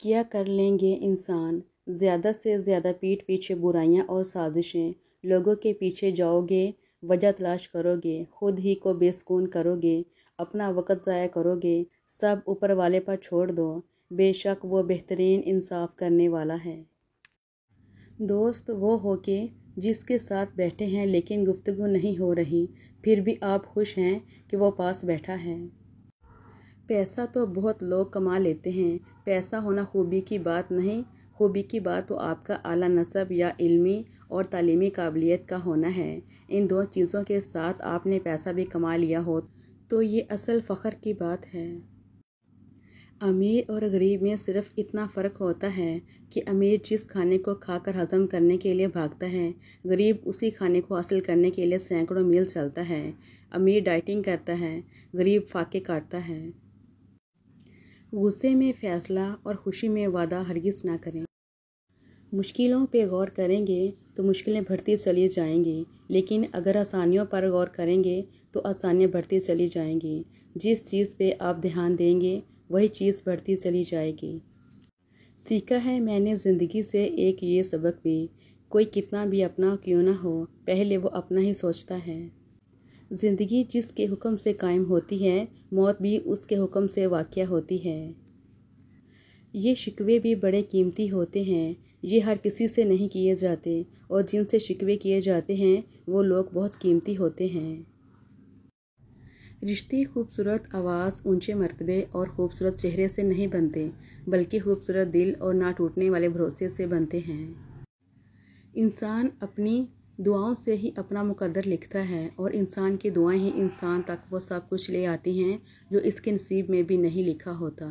کیا کر لیں گے انسان، زیادہ سے زیادہ پیٹھ پیچھے برائیاں اور سازشیں، لوگوں کے پیچھے جاؤ گے، وجہ تلاش کرو گے، خود ہی کو بے سکون کرو گے، اپنا وقت ضائع کرو گے، سب اوپر والے پر چھوڑ دو، بے شک وہ بہترین انصاف کرنے والا ہے۔ دوست وہ ہو کہ جس کے ساتھ بیٹھے ہیں لیکن گفتگو نہیں ہو رہی، پھر بھی آپ خوش ہیں کہ وہ پاس بیٹھا ہے۔ پیسہ تو بہت لوگ کما لیتے ہیں، پیسہ ہونا خوبی کی بات نہیں، خوبی کی بات تو آپ کا اعلیٰ نسب یا علمی اور تعلیمی قابلیت کا ہونا ہے۔ ان دو چیزوں کے ساتھ آپ نے پیسہ بھی کما لیا ہو تو یہ اصل فخر کی بات ہے۔ امیر اور غریب میں صرف اتنا فرق ہوتا ہے کہ امیر جس کھانے کو کھا کر ہضم کرنے کے لیے بھاگتا ہے، غریب اسی کھانے کو حاصل کرنے کے لیے سینکڑوں میل چلتا ہے۔ امیر ڈائٹنگ کرتا ہے، غریب فاقے کاٹتا ہے۔ غصے میں فیصلہ اور خوشی میں وعدہ ہرگز نہ کریں۔ مشکلوں پہ غور کریں گے تو مشکلیں بڑھتی چلی جائیں گی، لیکن اگر آسانیوں پر غور کریں گے تو آسانیاں بڑھتی چلی جائیں گی۔ جس چیز پہ آپ دھیان دیں گے وہی چیز بڑھتی چلی جائے گی۔ سیکھا ہے میں نے زندگی سے ایک یہ سبق بھی، کوئی کتنا بھی اپنا کیوں نہ ہو، پہلے وہ اپنا ہی سوچتا ہے۔ زندگی جس کے حکم سے قائم ہوتی ہے، موت بھی اس کے حکم سے واقع ہوتی ہے۔ یہ شکوے بھی بڑے قیمتی ہوتے ہیں، یہ ہر کسی سے نہیں کیے جاتے، اور جن سے شکوے کیے جاتے ہیں وہ لوگ بہت قیمتی ہوتے ہیں۔ رشتے خوبصورت آواز، اونچے مرتبے اور خوبصورت چہرے سے نہیں بنتے، بلکہ خوبصورت دل اور نہ ٹوٹنے والے بھروسے سے بنتے ہیں۔ انسان اپنی دعاؤں سے ہی اپنا مقدر لکھتا ہے، اور انسان کی دعائیں ہی انسان تک وہ سب کچھ لے آتی ہیں جو اس کے نصیب میں بھی نہیں لکھا ہوتا۔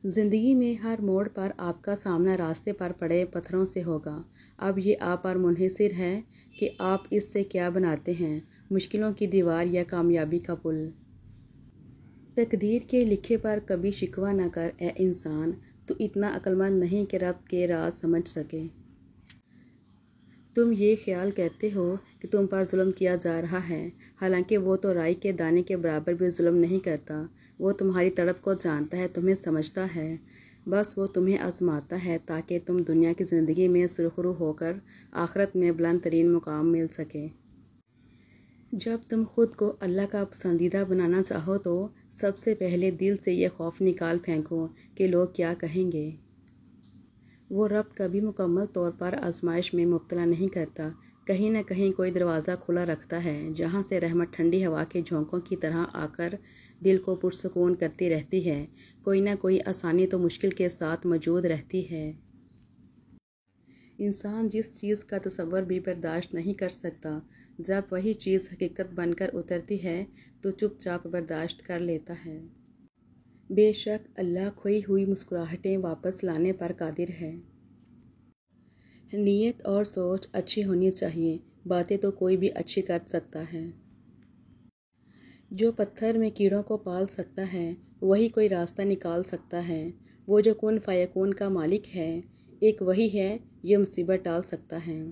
زندگی میں ہر موڑ پر آپ کا سامنا راستے پر پڑے پتھروں سے ہوگا، اب یہ آپ پر منحصر ہے کہ آپ اس سے کیا بناتے ہیں، مشکلوں کی دیوار یا کامیابی کا پل۔ تقدیر کے لکھے پر کبھی شکوہ نہ کر اے انسان، تو اتنا عقلمند نہیں کہ رب کے راز سمجھ سکے۔ تم یہ خیال کرتے ہو کہ تم پر ظلم کیا جا رہا ہے، حالانکہ وہ تو رائی کے دانے کے برابر بھی ظلم نہیں کرتا۔ وہ تمہاری تڑپ کو جانتا ہے، تمہیں سمجھتا ہے، بس وہ تمہیں آزماتا ہے تاکہ تم دنیا کی زندگی میں سرخرو ہو کر آخرت میں بلند ترین مقام مل سکے۔ جب تم خود کو اللہ کا پسندیدہ بنانا چاہو تو سب سے پہلے دل سے یہ خوف نکال پھینکو کہ لوگ کیا کہیں گے۔ وہ رب کبھی مکمل طور پر آزمائش میں مبتلا نہیں کرتا، کہیں نہ کہیں کوئی دروازہ کھلا رکھتا ہے جہاں سے رحمت ٹھنڈی ہوا کے جھونکوں کی طرح آ کر دل کو پرسکون کرتی رہتی ہے۔ کوئی نہ کوئی آسانی تو مشکل کے ساتھ موجود رہتی ہے۔ انسان جس چیز کا تصور بھی برداشت نہیں کر سکتا، جب وہی چیز حقیقت بن کر اترتی ہے تو چپ چاپ برداشت کر لیتا ہے۔ بے شک اللہ کھوئی ہوئی مسکراہٹیں واپس لانے پر قادر ہے۔ نیت اور سوچ اچھی ہونی چاہیے، باتیں تو کوئی بھی اچھی کر سکتا ہے۔ جو پتھر میں کیڑوں کو پال سکتا ہے وہی کوئی راستہ نکال سکتا ہے۔ وہ جو کن فیکون کا مالک ہے، ایک وہی ہے جو مصیبت ٹال سکتا ہے۔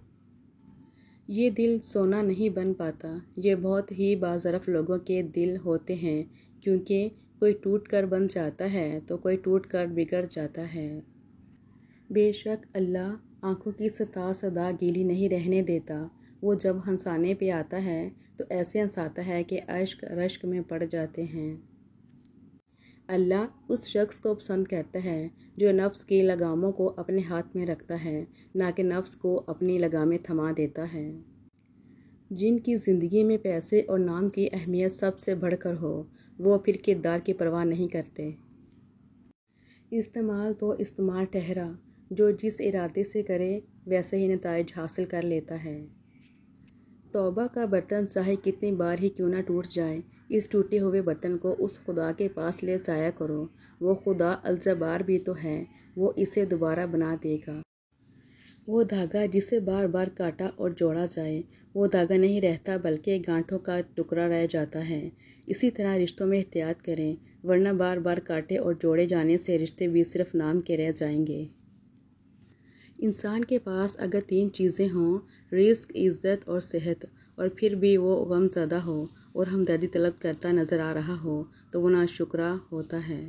یہ دل سونا نہیں بن پاتا، یہ بہت ہی باظرف لوگوں کے دل ہوتے ہیں، کیونکہ کوئی ٹوٹ کر بن جاتا ہے تو کوئی ٹوٹ کر بگڑ جاتا ہے۔ بے شک اللہ آنکھوں کی سطح صدا گیلی نہیں رہنے دیتا، وہ جب ہنسانے پہ آتا ہے تو ایسے ہنساتا ہے کہ اشک رشک میں پڑ جاتے ہیں۔ اللہ اس شخص کو پسند کرتا ہے جو نفس کی لگاموں کو اپنے ہاتھ میں رکھتا ہے، نہ کہ نفس کو اپنی لگامیں تھما دیتا ہے۔ جن کی زندگی میں پیسے اور نام کی اہمیت سب سے بڑھ کر ہو، وہ پھر کردار کی پرواہ نہیں کرتے۔ استعمال تو استعمال ٹھہرا، جو جس ارادے سے کرے ویسے ہی نتائج حاصل کر لیتا ہے۔ توبہ کا برتن چاہے کتنی بار ہی کیوں نہ ٹوٹ جائے، اس ٹوٹے ہوئے برتن کو اس خدا کے پاس لے جایا کرو، وہ خدا الجبار بھی تو ہے، وہ اسے دوبارہ بنا دے گا۔ وہ دھاگا جسے بار بار کاٹا اور جوڑا جائے، وہ دھاگا نہیں رہتا بلکہ گانٹھوں کا ٹکڑا رہ جاتا ہے۔ اسی طرح رشتوں میں احتیاط کریں، ورنہ بار بار کاٹے اور جوڑے جانے سے رشتے بھی صرف نام کے رہ جائیں گے۔ انسان کے پاس اگر تین چیزیں ہوں، رزق، عزت اور صحت، اور پھر بھی وہ غم زدہ ہو اور ہمدردی طلب کرتا نظر آ رہا ہو تو وہ ناشکرا ہوتا ہے۔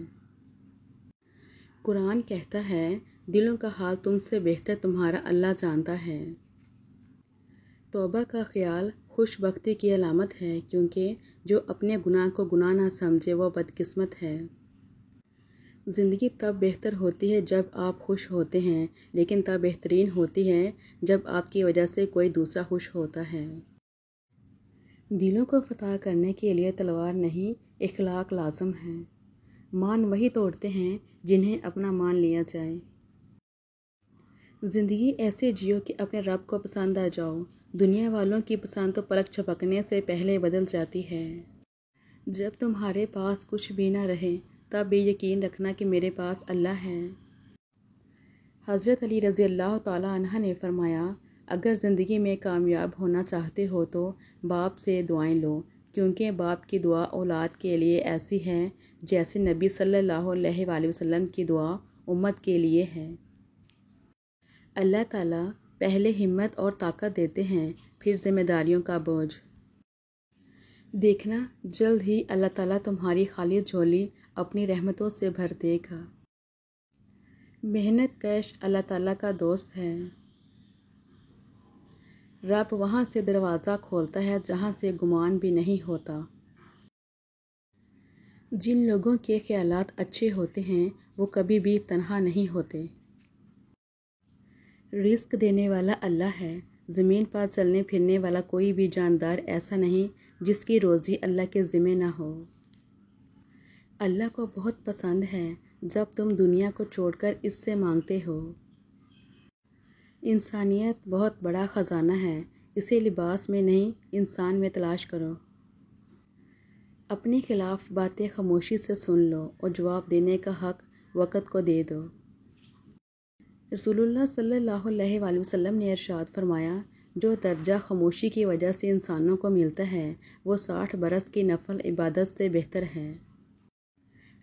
قرآن کہتا ہے دلوں کا حال تم سے بہتر تمہارا اللہ جانتا ہے۔ توبہ کا خیال خوش بختی کی علامت ہے، کیونکہ جو اپنے گناہ کو گناہ نہ سمجھے وہ بدقسمت ہے۔ زندگی تب بہتر ہوتی ہے جب آپ خوش ہوتے ہیں، لیکن تب بہترین ہوتی ہے جب آپ کی وجہ سے کوئی دوسرا خوش ہوتا ہے۔ دلوں کو فتح کرنے کے لیے تلوار نہیں، اخلاق لازم ہے۔ مان وہی توڑتے ہیں جنہیں اپنا مان لیا جائے۔ زندگی ایسے جیو کہ اپنے رب کو پسند آ جاؤ۔ دنیا والوں کی پسند تو پلک جھپکنے سے پہلے بدل جاتی ہے۔ جب تمہارے پاس کچھ بھی نہ رہے تب بھی یقین رکھنا کہ میرے پاس اللہ ہے۔ حضرت علی رضی اللہ تعالیٰ عنہ نے فرمایا، اگر زندگی میں کامیاب ہونا چاہتے ہو تو باپ سے دعائیں لو، کیونکہ باپ کی دعا اولاد کے لیے ایسی ہے جیسے نبی صلی اللہ علیہ وآلہ وسلم کی دعا امت کے لیے ہے۔ اللہ تعالیٰ پہلے ہمت اور طاقت دیتے ہیں، پھر ذمہ داریوں کا بوجھ۔ دیکھنا جلد ہی اللہ تعالیٰ تمہاری خالی جھولی اپنی رحمتوں سے بھر دے گا۔ محنت کش اللہ تعالیٰ کا دوست ہے۔ رب وہاں سے دروازہ کھولتا ہے جہاں سے گمان بھی نہیں ہوتا۔ جن لوگوں کے خیالات اچھے ہوتے ہیں وہ کبھی بھی تنہا نہیں ہوتے۔ رزق دینے والا اللہ ہے۔ زمین پر چلنے پھرنے والا کوئی بھی جاندار ایسا نہیں جس کی روزی اللہ کے ذمہ نہ ہو۔ اللہ کو بہت پسند ہے جب تم دنیا کو چھوڑ کر اس سے مانگتے ہو۔ انسانیت بہت بڑا خزانہ ہے، اسے لباس میں نہیں انسان میں تلاش کرو۔ اپنے خلاف باتیں خاموشی سے سن لو اور جواب دینے کا حق وقت کو دے دو۔ رسول اللہ صلی اللہ علیہ وآلہ وسلم نے ارشاد فرمایا، جو درجہ خاموشی کی وجہ سے انسانوں کو ملتا ہے وہ 60 برس کی نفل عبادت سے بہتر ہے۔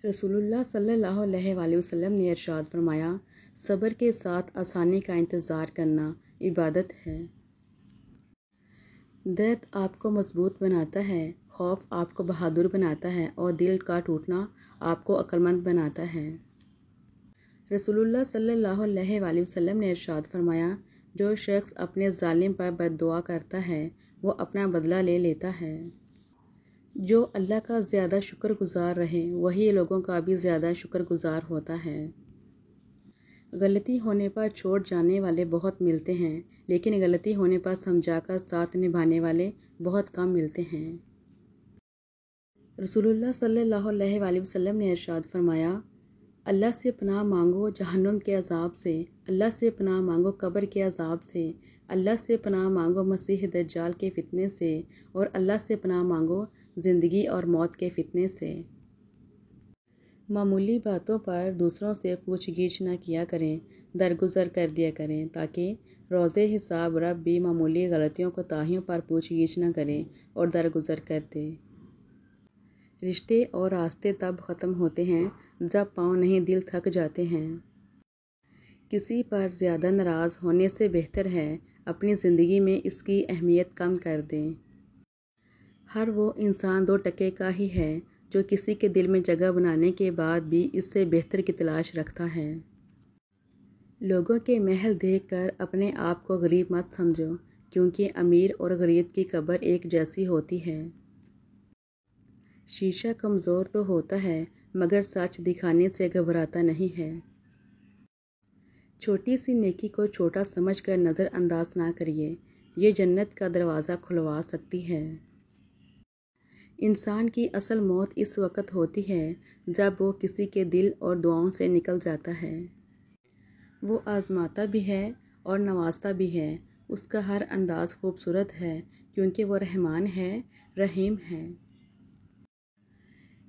رسول اللہ صلی اللہ علیہ وآلہ وسلم نے ارشاد فرمایا، صبر کے ساتھ آسانی کا انتظار کرنا عبادت ہے۔ درد آپ کو مضبوط بناتا ہے، خوف آپ کو بہادر بناتا ہے اور دل کا ٹوٹنا آپ کو عقلمند بناتا ہے۔ رسول اللہ صلی اللہ علیہ وآلہ وسلم نے ارشاد فرمایا، جو شخص اپنے ظالم پر بد دعا کرتا ہے وہ اپنا بدلہ لے لیتا ہے۔ جو اللہ کا زیادہ شکر گزار رہے وہی لوگوں کا بھی زیادہ شکر گزار ہوتا ہے۔ غلطی ہونے پر چھوڑ جانے والے بہت ملتے ہیں، لیکن غلطی ہونے پر سمجھا کر ساتھ نبھانے والے بہت کم ملتے ہیں۔ رسول اللہ صلی اللہ علیہ وآلہ وسلم نے ارشاد فرمایا، اللہ سے پناہ مانگو جہنم کے عذاب سے، اللہ سے پناہ مانگو قبر کے عذاب سے، اللہ سے پناہ مانگو مسیح دجال کے فتنے سے، اور اللہ سے پناہ مانگو زندگی اور موت کے فتنے سے۔ معمولی باتوں پر دوسروں سے پوچھ گچھ نہ کیا کریں، درگزر کر دیا کریں، تاکہ روز حساب رب بھی معمولی غلطیوں کو تاہیوں پر پوچھ گچھ نہ کرے اور درگزر کر دے۔ رشتے اور راستے تب ختم ہوتے ہیں جب پاؤں نہیں دل تھک جاتے ہیں۔ کسی پر زیادہ ناراض ہونے سے بہتر ہے اپنی زندگی میں اس کی اہمیت کم کر دیں۔ ہر وہ انسان 2 ٹکے کا ہی ہے جو کسی کے دل میں جگہ بنانے کے بعد بھی اس سے بہتر کی تلاش رکھتا ہے۔ لوگوں کے محل دیکھ کر اپنے آپ کو غریب مت سمجھو، کیونکہ امیر اور غریب کی قبر ایک جیسی ہوتی ہے۔ شیشہ کمزور تو ہوتا ہے مگر سچ دکھانے سے گھبراتا نہیں ہے۔ چھوٹی سی نیکی کو چھوٹا سمجھ کر نظر انداز نہ کریے، یہ جنت کا دروازہ کھلوا سکتی ہے۔ انسان کی اصل موت اس وقت ہوتی ہے جب وہ کسی کے دل اور دعاؤں سے نکل جاتا ہے۔ وہ آزماتا بھی ہے اور نوازتا بھی ہے، اس کا ہر انداز خوبصورت ہے کیونکہ وہ رحمان ہے، رحیم ہے۔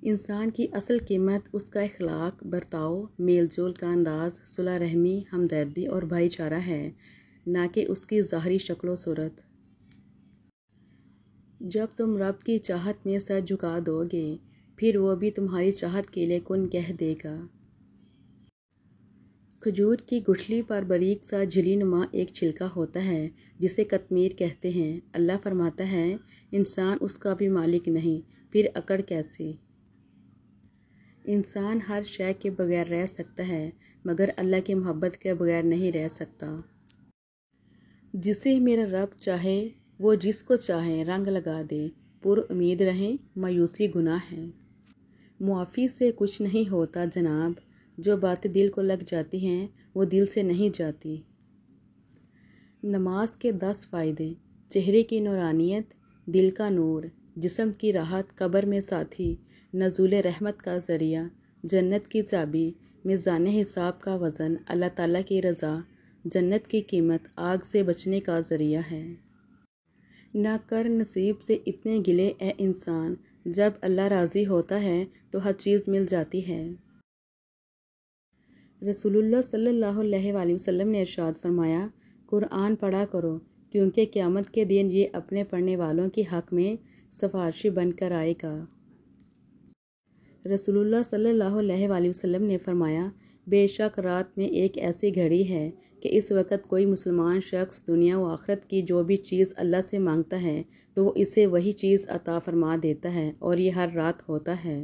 انسان کی اصل قیمت اس کا اخلاق، برتاؤ، میل جول کا انداز، صلح رحمی، ہمدردی اور بھائی چارہ ہے، نہ کہ اس کی ظاہری شکل و صورت۔ جب تم رب کی چاہت میں سر جھکا دو گے پھر وہ بھی تمہاری چاہت کے لیے کن کہہ دے گا۔ کھجور کی گٹھلی پر باریک سا جھلی نما ایک چھلکا ہوتا ہے جسے قطمیر کہتے ہیں۔ اللہ فرماتا ہے، انسان اس کا بھی مالک نہیں، پھر اکڑ کیسے؟ انسان ہر شے کے بغیر رہ سکتا ہے مگر اللہ کی محبت کے بغیر نہیں رہ سکتا۔ جسے میرا رب چاہے وہ جس کو چاہے رنگ لگا دے، پر امید رہیں مایوسی گناہ ہے۔ معافی سے کچھ نہیں ہوتا جناب، جو باتیں دل کو لگ جاتی ہیں وہ دل سے نہیں جاتی۔ نماز کے 10 فائدے: چہرے کی نورانیت، دل کا نور، جسم کی راحت، قبر میں ساتھی، نزول رحمت کا ذریعہ، جنت کی چابی، میزان حساب کا وزن، اللہ تعالیٰ کی رضا، جنت کی قیمت، آگ سے بچنے کا ذریعہ ہے۔ نہ کر نصیب سے اتنے گلے اے انسان، جب اللہ راضی ہوتا ہے تو ہر چیز مل جاتی ہے۔ رسول اللہ صلی اللہ علیہ وآلہ وسلم نے ارشاد فرمایا، قرآن پڑھا کرو کیونکہ قیامت کے دن یہ اپنے پڑھنے والوں کے حق میں سفارشی بن کر آئے گا۔ رسول اللہ صلی اللہ علیہ وآلہ وسلم نے فرمایا، بے شک رات میں ایک ایسی گھڑی ہے کہ اس وقت کوئی مسلمان شخص دنیا و آخرت کی جو بھی چیز اللہ سے مانگتا ہے تو وہ اسے وہی چیز عطا فرما دیتا ہے، اور یہ ہر رات ہوتا ہے۔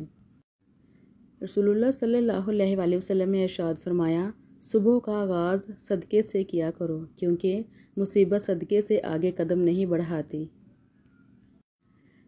رسول اللہ صلی اللہ علیہ وآلہ وسلم نے ارشاد فرمایا، صبح کا آغاز صدقے سے کیا کرو کیونکہ مصیبت صدقے سے آگے قدم نہیں بڑھاتی۔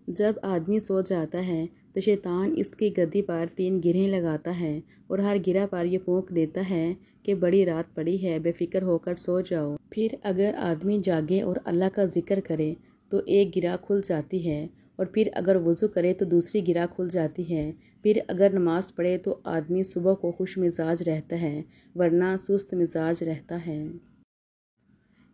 جب آدمی سو جاتا ہے تو شیطان اس کی گدی پر 3 گرہیں لگاتا ہے اور ہر گرہ پر یہ پھونک دیتا ہے کہ بڑی رات پڑی ہے، بے فکر ہو کر سو جاؤ۔ پھر اگر آدمی جاگے اور اللہ کا ذکر کرے تو ایک گرہ کھل جاتی ہے، اور پھر اگر وضو کرے تو دوسری گرہ کھل جاتی ہے۔ پھر اگر نماز پڑھے تو آدمی صبح کو خوش مزاج رہتا ہے، ورنہ سست مزاج رہتا ہے۔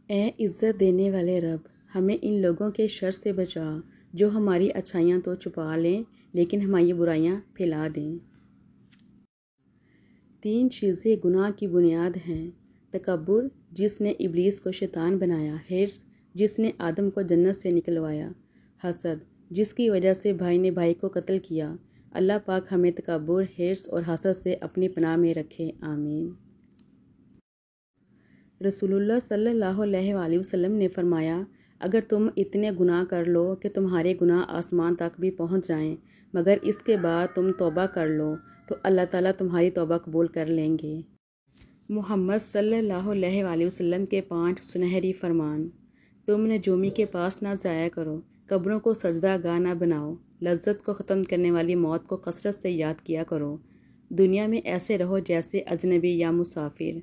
اے عزت دینے والے رب، ہمیں ان لوگوں کے شر سے بچا جو ہماری اچھائیاں تو چھپا لیں لیکن ہماری برائیاں پھیلا دیں۔ 3 چیزیں گناہ کی بنیاد ہیں: تکبر، جس نے ابلیس کو شیطان بنایا، حرص، جس نے آدم کو جنت سے نکلوایا، حسد، جس کی وجہ سے بھائی نے بھائی کو قتل کیا۔ اللہ پاک ہمیں تکبر، حرص اور حسد سے اپنی پناہ میں رکھے، آمین۔ رسول اللہ صلی اللہ علیہ وآلہ وسلم نے فرمایا، اگر تم اتنے گناہ کر لو کہ تمہارے گناہ آسمان تک بھی پہنچ جائیں مگر اس کے بعد تم توبہ کر لو تو اللہ تعالیٰ تمہاری توبہ قبول کر لیں گے۔ محمد صلی اللہ علیہ وآلہ وسلم کے 5 سنہری فرمان: تم نجومی کے پاس نہ جایا کرو، قبروں کو سجدہ گاہ نہ بناؤ، لذت کو ختم کرنے والی موت کو کثرت سے یاد کیا کرو، دنیا میں ایسے رہو جیسے اجنبی یا مسافر۔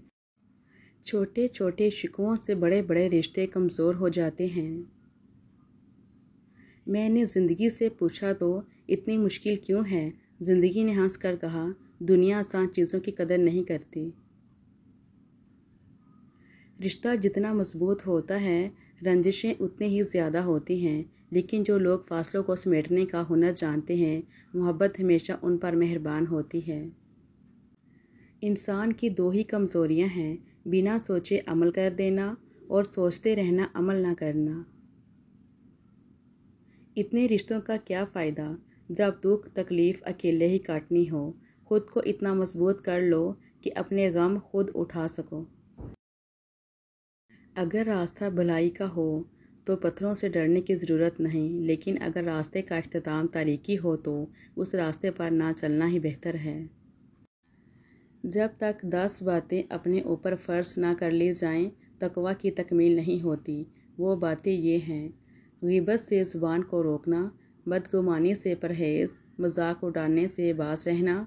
چھوٹے چھوٹے شکووں سے بڑے بڑے رشتے کمزور ہو جاتے ہیں۔ میں نے زندگی سے پوچھا تو اتنی مشکل کیوں ہے؟ زندگی نے ہنس کر کہا، دنیا آسان چیزوں کی قدر نہیں کرتی۔ رشتہ جتنا مضبوط ہوتا ہے رنجشیں اتنی ہی زیادہ ہوتی ہیں، لیکن جو لوگ فاصلوں کو سمیٹنے کا ہنر جانتے ہیں محبت ہمیشہ ان پر مہربان ہوتی ہے۔ انسان کی 2 ہی کمزوریاں ہیں، بنا سوچے عمل کر دینا اور سوچتے رہنا عمل نہ کرنا۔ اتنے رشتوں کا کیا فائدہ جب دکھ تکلیف اکیلے ہی کاٹنی ہو؟ خود کو اتنا مضبوط کر لو کہ اپنے غم خود اٹھا سکو۔ اگر راستہ بھلائی کا ہو تو پتھروں سے ڈرنے کی ضرورت نہیں، لیکن اگر راستے کا اختتام تاریکی ہو تو اس راستے پر نہ چلنا ہی بہتر ہے۔ جب تک 10 باتیں اپنے اوپر فرض نہ کر لی جائیں تقویٰ کی تکمیل نہیں ہوتی۔ وہ باتیں یہ ہیں: غیبت سے زبان کو روکنا، بدگمانی سے پرہیز، مذاق اڑانے سے باز رہنا،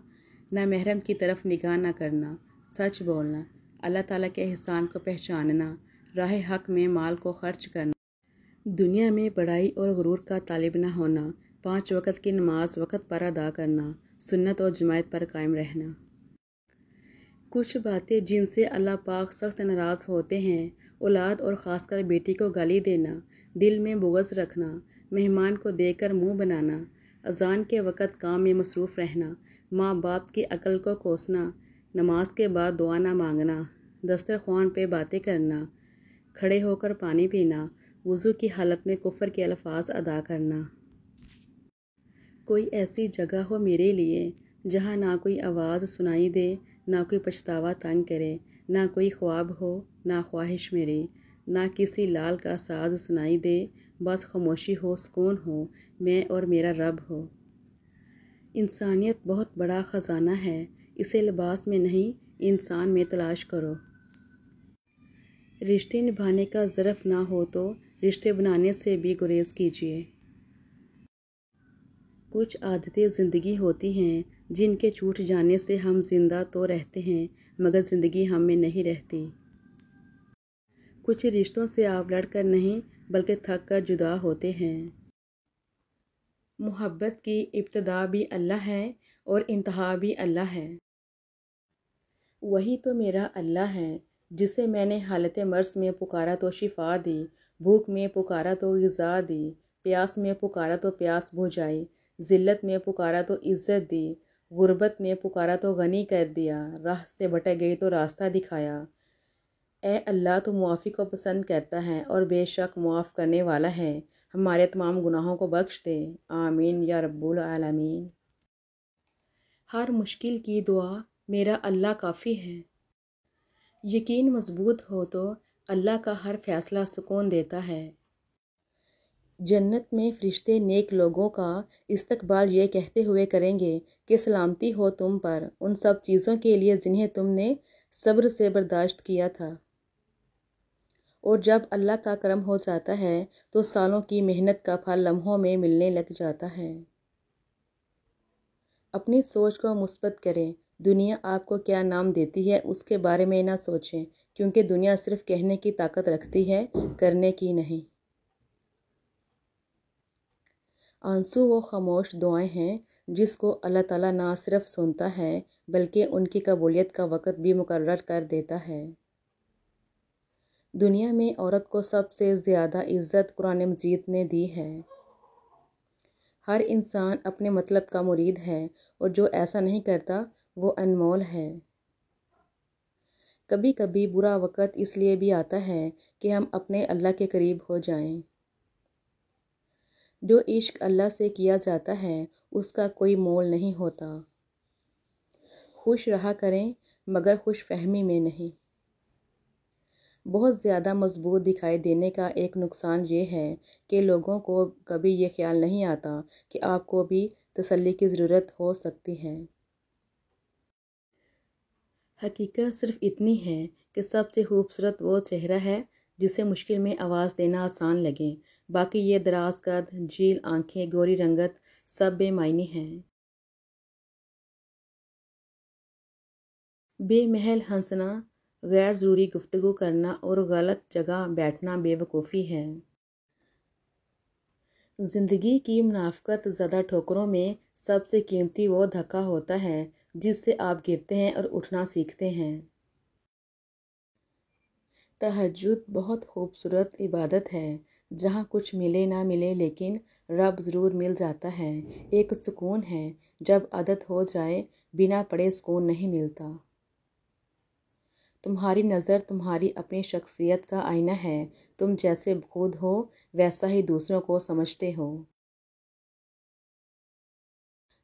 نامحرم کی طرف نگاہ نہ کرنا، سچ بولنا، اللہ تعالیٰ کے احسان کو پہچاننا، راہ حق میں مال کو خرچ کرنا، دنیا میں بڑائی اور غرور کا طالب نہ ہونا، 5 وقت کی نماز وقت پر ادا کرنا، سنت اور جماعت پر قائم رہنا۔ کچھ باتیں جن سے اللہ پاک سخت ناراض ہوتے ہیں: اولاد اور خاص کر بیٹی کو گالی دینا، دل میں بغض رکھنا، مہمان کو دیکھ کر منہ بنانا، اذان کے وقت کام میں مصروف رہنا، ماں باپ کی عقل کو کوسنا، نماز کے بعد دعا نہ مانگنا، دسترخوان پہ باتیں کرنا، کھڑے ہو کر پانی پینا، وضو کی حالت میں کفر کے الفاظ ادا کرنا۔ کوئی ایسی جگہ ہو میرے لیے جہاں نہ کوئی آواز سنائی دے، نہ کوئی پچھتاوا تنگ کرے، نہ کوئی خواب ہو، نہ خواہش میری، نہ کسی لال کا ساز سنائی دے، بس خاموشی ہو، سکون ہو، میں اور میرا رب ہو۔ انسانیت بہت بڑا خزانہ ہے، اسے لباس میں نہیں انسان میں تلاش کرو۔ رشتے نبھانے کا ظرف نہ ہو تو رشتے بنانے سے بھی گریز کیجیے۔ کچھ عادتیں زندگی ہوتی ہیں جن کے چھوٹ جانے سے ہم زندہ تو رہتے ہیں مگر زندگی ہم میں نہیں رہتی۔ کچھ رشتوں سے آپ لڑ کر نہیں بلکہ تھک کر جدا ہوتے ہیں۔ محبت کی ابتدا بھی اللہ ہے اور انتہا بھی اللہ ہے۔ وہی تو میرا اللہ ہے جسے میں نے حالت مرض میں پکارا تو شفا دی، بھوک میں پکارا تو غذا دی، پیاس میں پکارا تو پیاس بجھائی، ذلت میں پکارا تو عزت دی، غربت میں پکارا تو غنی کر دیا، راہ سے بھٹک گئی تو راستہ دکھایا۔ اے اللہ تو معافی کو پسند کرتا ہے اور بے شک معاف کرنے والا ہے، ہمارے تمام گناہوں کو بخش دے، آمین یا رب العالمین۔ ہر مشکل کی دعا میرا اللہ کافی ہے۔ یقین مضبوط ہو تو اللہ کا ہر فیصلہ سکون دیتا ہے۔ جنت میں فرشتے نیک لوگوں کا استقبال یہ کہتے ہوئے کریں گے کہ سلامتی ہو تم پر ان سب چیزوں کے لیے جنہیں تم نے صبر سے برداشت کیا تھا۔ اور جب اللہ کا کرم ہو جاتا ہے تو سالوں کی محنت کا پھل لمحوں میں ملنے لگ جاتا ہے۔ اپنی سوچ کو مثبت کریں، دنیا آپ کو کیا نام دیتی ہے اس کے بارے میں نہ سوچیں، کیونکہ دنیا صرف کہنے کی طاقت رکھتی ہے، کرنے کی نہیں۔ آنسو وہ خاموش دعائیں ہیں جس کو اللہ تعالیٰ نہ صرف سنتا ہے بلکہ ان کی قبولیت کا وقت بھی مقرر کر دیتا ہے۔ دنیا میں عورت کو سب سے زیادہ عزت قرآن مجید نے دی ہے۔ ہر انسان اپنے مطلب کا مرید ہے اور جو ایسا نہیں کرتا وہ انمول ہے۔ کبھی کبھی برا وقت اس لیے بھی آتا ہے کہ ہم اپنے اللہ کے قریب ہو جائیں۔ جو عشق اللہ سے کیا جاتا ہے اس کا کوئی مول نہیں ہوتا۔ خوش رہا کریں مگر خوش فہمی میں نہیں۔ بہت زیادہ مضبوط دکھائی دینے کا ایک نقصان یہ ہے کہ لوگوں کو کبھی یہ خیال نہیں آتا کہ آپ کو بھی تسلی کی ضرورت ہو سکتی ہے۔ حقیقت صرف اتنی ہے کہ سب سے خوبصورت وہ چہرہ ہے جسے مشکل میں آواز دینا آسان لگے، باقی یہ دراز قد، جھیل آنکھیں، گوری رنگت سب بے معنی ہیں۔ بے محل ہنسنا، غیر ضروری گفتگو کرنا اور غلط جگہ بیٹھنا بے وقوفی ہے۔ زندگی کی منافقت زدہ ٹھوکروں میں سب سے قیمتی وہ دھکا ہوتا ہے جس سے آپ گرتے ہیں اور اٹھنا سیکھتے ہیں۔ تہجد بہت خوبصورت عبادت ہے جہاں کچھ ملے نہ ملے لیکن رب ضرور مل جاتا ہے۔ ایک سکون ہے جب عادت ہو جائے، بنا پڑھے سکون نہیں ملتا۔ تمہاری نظر تمہاری اپنی شخصیت کا آئینہ ہے، تم جیسے خود ہو ویسا ہی دوسروں کو سمجھتے ہو۔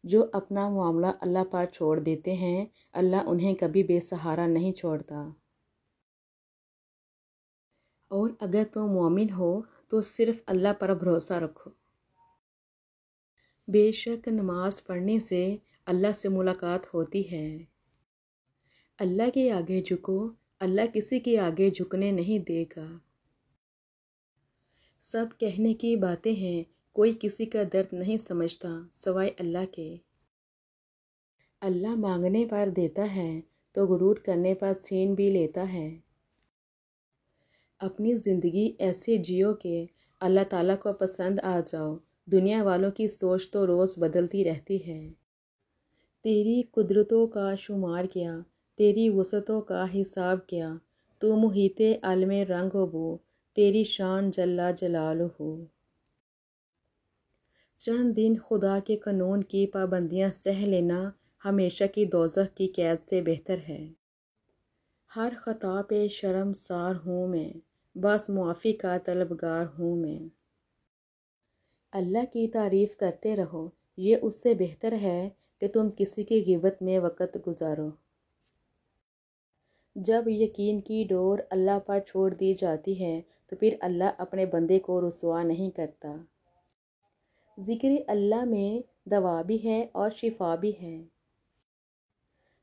جو اپنا معاملہ اللہ پر چھوڑ دیتے ہیں اللہ انہیں کبھی بے سہارا نہیں چھوڑتا۔ اور اگر تم مومن ہو تو صرف اللہ پر بھروسہ رکھو۔ بے شک نماز پڑھنے سے اللہ سے ملاقات ہوتی ہے۔ اللہ کے آگے جھکو، اللہ کسی کے آگے جھکنے نہیں دے گا۔ سب کہنے کی باتیں ہیں، کوئی کسی کا درد نہیں سمجھتا سوائے اللہ کے۔ اللہ مانگنے پر دیتا ہے تو غرور کرنے پر چھین بھی لیتا ہے۔ اپنی زندگی ایسے جیو کہ اللہ تعالیٰ کو پسند آ جاؤ، دنیا والوں کی سوچ تو روز بدلتی رہتی ہے۔ تیری قدرتوں کا شمار کیا، تیری وسعتوں کا حساب کیا، تو محیط عالم رنگ و بو، تیری شان جل جلالہ۔ چند دن خدا کے قانون کی پابندیاں سہ لینا ہمیشہ کی دوزخ کی قید سے بہتر ہے۔ ہر خطا پہ شرمسار ہوں میں، بس معافی کا طلبگار ہوں میں۔ اللہ کی تعریف کرتے رہو، یہ اس سے بہتر ہے کہ تم کسی کی غیبت میں وقت گزارو۔ جب یقین کی ڈور اللہ پر چھوڑ دی جاتی ہے تو پھر اللہ اپنے بندے کو رسوا نہیں کرتا۔ ذکر اللہ میں دوا بھی ہے اور شفا بھی ہے۔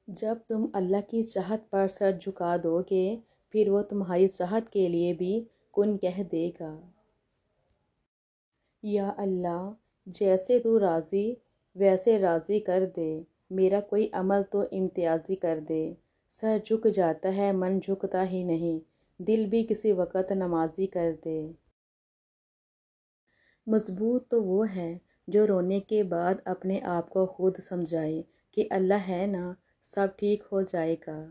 جب تم اللہ کی چاہت پر سر جھکا دو گے پھر وہ تمہاری چاہت کے لیے بھی کن کہہ دے گا۔ یا اللہ جیسے تو راضی ویسے راضی کر دے، میرا کوئی عمل تو امتیازی کر دے۔ سر جھک جاتا ہے من جھکتا ہی نہیں، دل بھی کسی وقت نمازی کر دے۔ مضبوط تو وہ ہے جو رونے کے بعد اپنے آپ کو خود سمجھائے کہ اللہ ہے نا، سب ٹھیک ہو جائے گا۔